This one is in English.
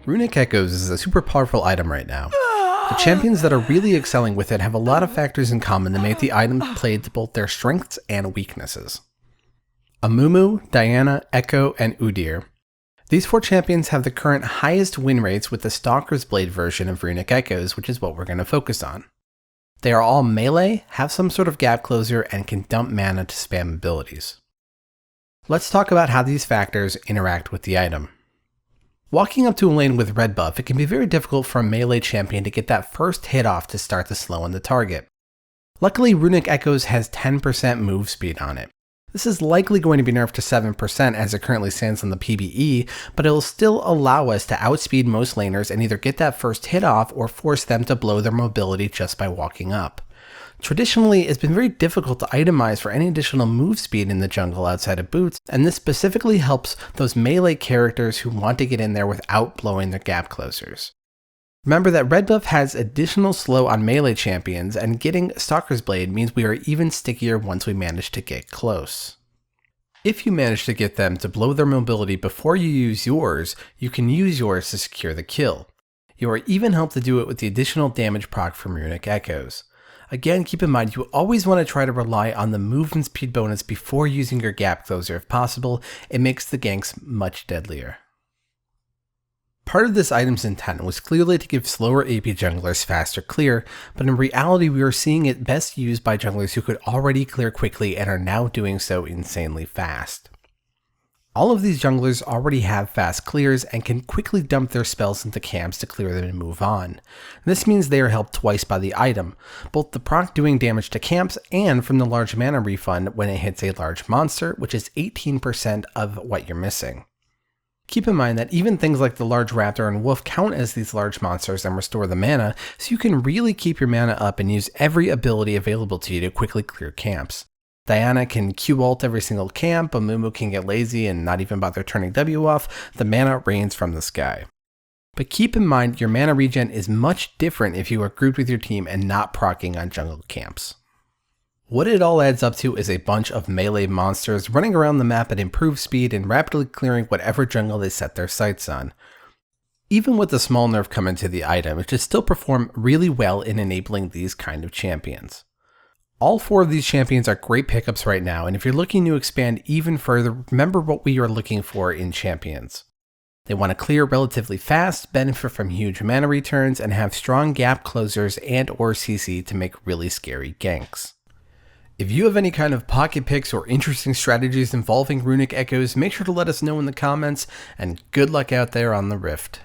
Runic Echoes is a super powerful item right now. The champions that are really excelling with it have a lot of factors in common that make the item play to both their strengths and weaknesses. Amumu, Diana, Echo, and Udyr. These 4 champions have the current highest win rates with the Stalker's Blade version of Runic Echoes, which is what we're going to focus on. They are all melee, have some sort of gap closer, and can dump mana to spam abilities. Let's talk about how these factors interact with the item. Walking up to a lane with red buff, it can be very difficult for a melee champion to get that first hit off to start to slow in the target. Luckily, Runic Echoes has 10% move speed on it. This is likely going to be nerfed to 7% as it currently stands on the PBE, but it will still allow us to outspeed most laners and either get that first hit off or force them to blow their mobility just by walking up. Traditionally, it's been very difficult to itemize for any additional move speed in the jungle outside of boots, and this specifically helps those melee characters who want to get in there without blowing their gap closers. Remember that red buff has additional slow on melee champions, and getting Stalker's Blade means we are even stickier once we manage to get close. If you manage to get them to blow their mobility before you use yours, you can use yours to secure the kill. You are even helped to do it with the additional damage proc from Runic Echoes. Again, keep in mind you always want to try to rely on the movement speed bonus before using your gap closer if possible. It makes the ganks much deadlier. Part of this item's intent was clearly to give slower AP junglers faster clear, but in reality we are seeing it best used by junglers who could already clear quickly and are now doing so insanely fast. All of these junglers already have fast clears and can quickly dump their spells into camps to clear them and move on. This means they are helped twice by the item, both the proc doing damage to camps and from the large mana refund when it hits a large monster, which is 18% of what you're missing. Keep in mind that even things like the large raptor and wolf count as these large monsters and restore the mana, so you can really keep your mana up and use every ability available to you to quickly clear camps. Diana can Q ult every single camp, Amumu can get lazy and not even bother turning W off, the mana rains from the sky. But keep in mind your mana regen is much different if you are grouped with your team and not proccing on jungle camps. What it all adds up to is a bunch of melee monsters running around the map at improved speed and rapidly clearing whatever jungle they set their sights on. Even with the small nerf coming to the item, it should still perform really well in enabling these kind of champions. All 4 of these champions are great pickups right now, and if you're looking to expand even further, remember what we are looking for in champions. They want to clear relatively fast, benefit from huge mana returns, and have strong gap closers and or CC to make really scary ganks. If you have any kind of pocket picks or interesting strategies involving Runic Echoes, make sure to let us know in the comments, and good luck out there on the Rift.